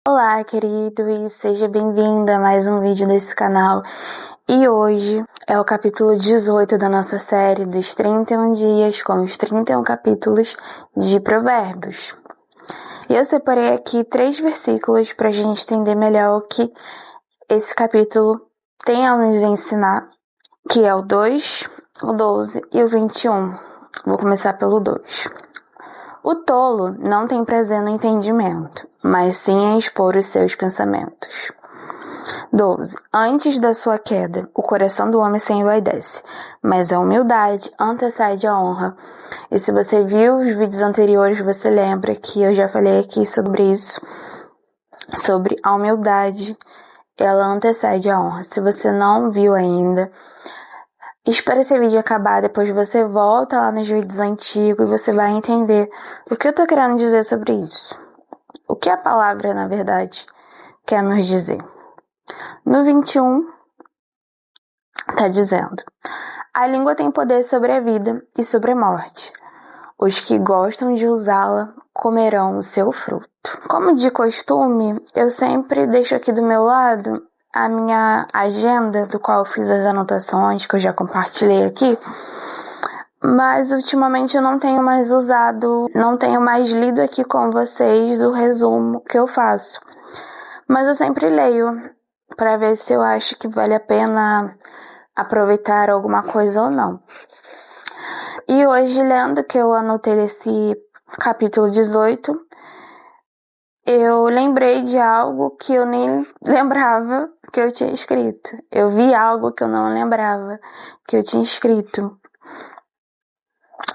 Olá, querido, e seja bem-vinda a mais um vídeo desse canal. E hoje é o capítulo 18 da nossa série dos 31 dias com os 31 capítulos de Provérbios. E eu separei aqui 3 versículos para a gente entender melhor o que esse capítulo tem a nos ensinar, que é o 2, o 12 e o 21. Vou começar pelo 2. O tolo não tem prazer no entendimento, mas sim em expor os seus pensamentos. 12. Antes da sua queda, o coração do homem se envaidece, mas a humildade antecede a honra. E se você viu os vídeos anteriores, você lembra que eu já falei aqui sobre isso, sobre a humildade, ela antecede a honra. Se você não viu ainda, espera esse vídeo acabar, depois você volta lá nos vídeos antigos e você vai entender o que eu tô querendo dizer sobre isso. O que a palavra, na verdade, quer nos dizer. No 21, tá dizendo: a língua tem poder sobre a vida e sobre a morte. Os que gostam de usá-la comerão o seu fruto. Como de costume, eu sempre deixo aqui do meu lado a minha agenda, do qual eu fiz as anotações que eu já compartilhei aqui, mas ultimamente eu não tenho mais usado, não tenho mais lido aqui com vocês o resumo que eu faço. Mas eu sempre leio para ver se eu acho que vale a pena aproveitar alguma coisa ou não. E hoje, lendo que eu anotei desse capítulo 18, eu lembrei de algo que eu nem lembrava que eu tinha escrito. Eu vi algo que eu não lembrava que eu tinha escrito.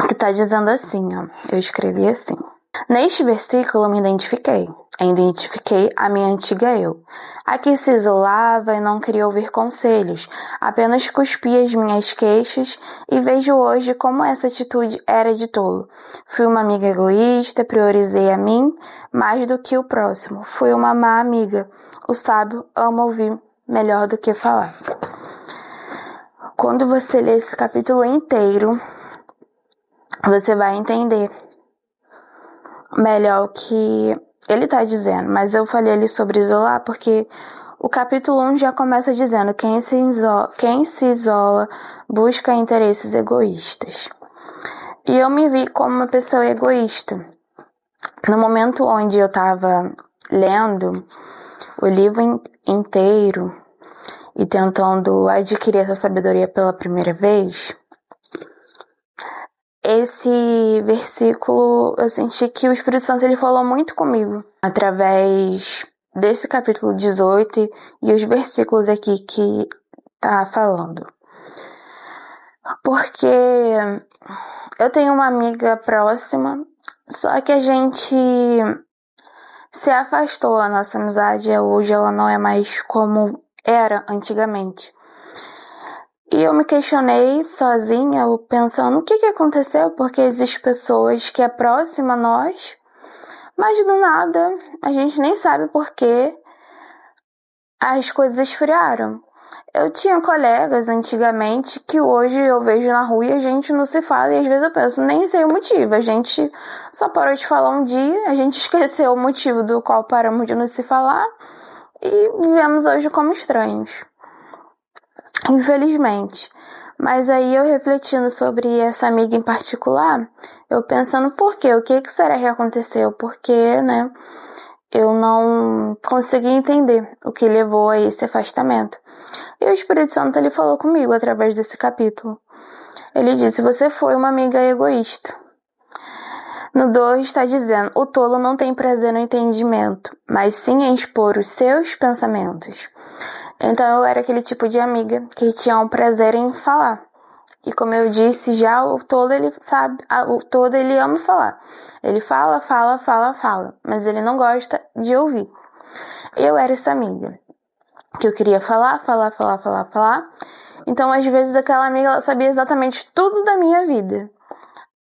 Que tá dizendo assim, ó. Eu escrevi assim. Neste versículo eu me identifiquei a minha antiga eu. A que se isolava e não queria ouvir conselhos, apenas cuspia as minhas queixas e vejo hoje como essa atitude era de tolo. Fui uma amiga egoísta, priorizei a mim mais do que o próximo. Fui uma má amiga. O sábio ama ouvir melhor do que falar. Quando você lê esse capítulo inteiro, você vai entender melhor o que ele tá dizendo, mas eu falei ali sobre isolar porque o capítulo 1 já começa dizendo quem se isola busca interesses egoístas. E eu me vi como uma pessoa egoísta. No momento onde eu tava lendo o livro inteiro e tentando adquirir essa sabedoria pela primeira vez, esse versículo, eu senti que o Espírito Santo ele falou muito comigo através desse capítulo 18 e os versículos aqui que tá falando. Porque eu tenho uma amiga próxima, só que a gente se afastou, a nossa amizade hoje ela não é mais como era antigamente. E eu me questionei sozinha, pensando o que aconteceu, porque existem pessoas que é próxima a nós, mas do nada a gente nem sabe por que as coisas esfriaram. Eu tinha colegas antigamente que hoje eu vejo na rua e a gente não se fala, e às vezes eu penso, nem sei o motivo, a gente só parou de falar um dia, a gente esqueceu o motivo do qual paramos de não se falar e vivemos hoje como estranhos. Infelizmente. Mas aí eu refletindo sobre essa amiga em particular, eu pensando por quê? O que será que aconteceu? Porque, né, eu não consegui entender o que levou a esse afastamento. E o Espírito Santo, ele falou comigo através desse capítulo. Ele disse, você foi uma amiga egoísta. No 2 está dizendo, o tolo não tem prazer no entendimento, mas sim em expor os seus pensamentos. Então eu era aquele tipo de amiga que tinha um prazer em falar. E como eu disse já, o tolo ele sabe, o tolo ele ama falar. Ele fala, mas ele não gosta de ouvir. Eu era essa amiga que eu queria falar. Então às vezes aquela amiga ela sabia exatamente tudo da minha vida,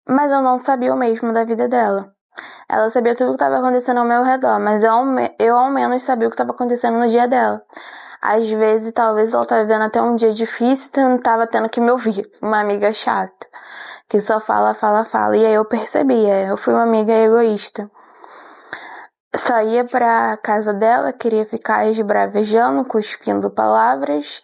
mas eu não sabia o mesmo da vida dela. Ela sabia tudo o que estava acontecendo ao meu redor, mas eu ao menos sabia o que estava acontecendo no dia dela. Às vezes, talvez ela estava vivendo até um dia difícil e não estava tendo que me ouvir. Uma amiga chata, que só fala. E aí eu percebia, eu fui uma amiga egoísta. saía pra casa dela, queria ficar esbravejando, cuspindo palavras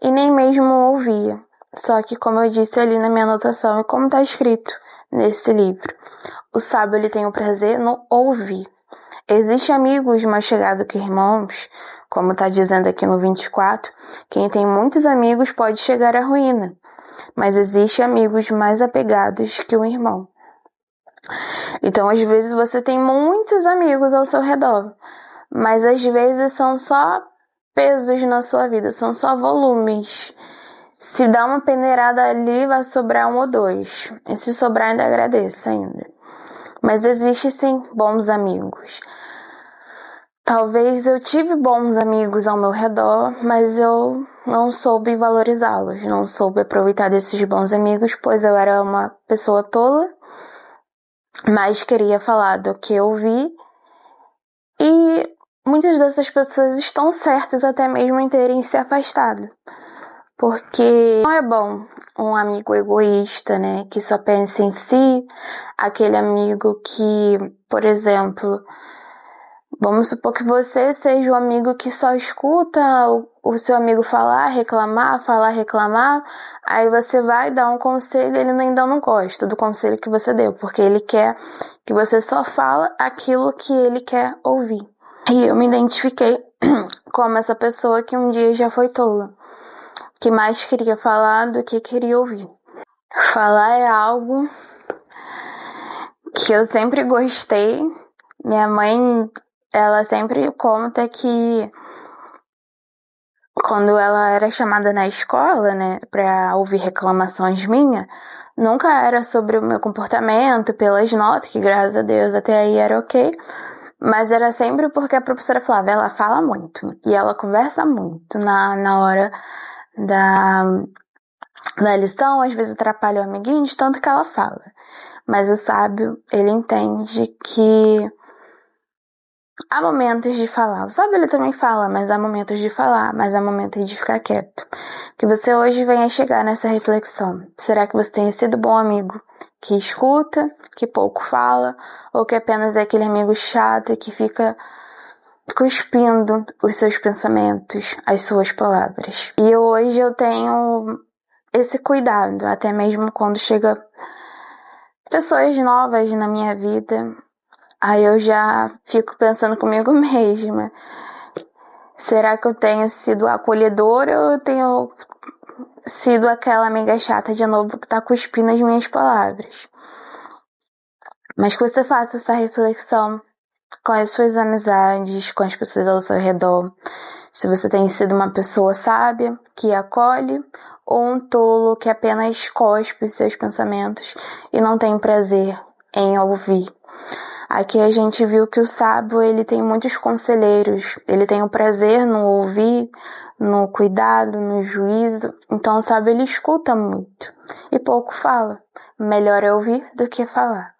e nem mesmo ouvia. Só que, como eu disse ali na minha anotação e como está escrito nesse livro, o sábio ele tem o prazer no ouvir. Existem amigos mais chegados que irmãos, como está dizendo aqui no 24, quem tem muitos amigos pode chegar à ruína, mas existem amigos mais apegados que um irmão. Então, às vezes você tem muitos amigos ao seu redor, mas às vezes são só pesos na sua vida, são só volumes. Se dá uma peneirada ali, vai sobrar um ou dois. E se sobrar, ainda agradeço ainda. Mas existem sim bons amigos. Talvez eu tive bons amigos ao meu redor, mas eu não soube valorizá-los, não soube aproveitar desses bons amigos, pois eu era uma pessoa tola, mas queria falar do que eu vi. E muitas dessas pessoas estão certas até mesmo em terem se afastado. Porque não é bom um amigo egoísta, né? Que só pensa em si. Aquele amigo que, por exemplo, vamos supor que você seja um amigo que só escuta o seu amigo falar, reclamar. Aí você vai dar um conselho e ele ainda não gosta do conselho que você deu. Porque ele quer que você só fala aquilo que ele quer ouvir. E eu me identifiquei como essa pessoa que um dia já foi tola, que mais queria falar do que queria ouvir. Falar é algo que eu sempre gostei. Minha mãe, ela sempre conta que quando ela era chamada na escola, né, pra ouvir reclamações minhas, nunca era sobre o meu comportamento, pelas notas, que graças a Deus até aí era ok, mas era sempre porque a professora falava, ela fala muito e ela conversa muito na hora da lição, às vezes atrapalha o amiguinho de tanto que ela fala. Mas o sábio, ele entende que há momentos de falar. O sábio, ele também fala, mas há momentos de falar, mas há momentos de ficar quieto. Que você hoje venha chegar nessa reflexão. Será que você tem sido bom amigo que escuta, que pouco fala, ou que apenas é aquele amigo chato que fica cuspindo os seus pensamentos, as suas palavras? E hoje eu tenho esse cuidado, até mesmo quando chega pessoas novas na minha vida, aí eu já fico pensando comigo mesma, será que eu tenho sido acolhedora ou eu tenho sido aquela amiga chata de novo que tá cuspindo as minhas palavras? Mas que você faça essa reflexão com as suas amizades, com as pessoas ao seu redor, se você tem sido uma pessoa sábia, que acolhe, ou um tolo que apenas cospe os seus pensamentos e não tem prazer em ouvir. Aqui a gente viu que o sábio, ele tem muitos conselheiros, ele tem o prazer no ouvir, no cuidado, no juízo. Então o sábio, ele escuta muito e pouco fala. Melhor é ouvir do que falar.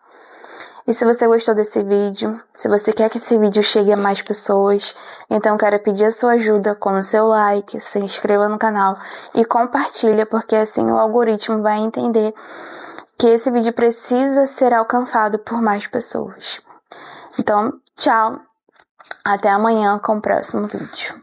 E se você gostou desse vídeo, se você quer que esse vídeo chegue a mais pessoas, então quero pedir a sua ajuda com o seu like, se inscreva no canal e compartilha, porque assim o algoritmo vai entender que esse vídeo precisa ser alcançado por mais pessoas. Então, tchau, até amanhã com o próximo vídeo.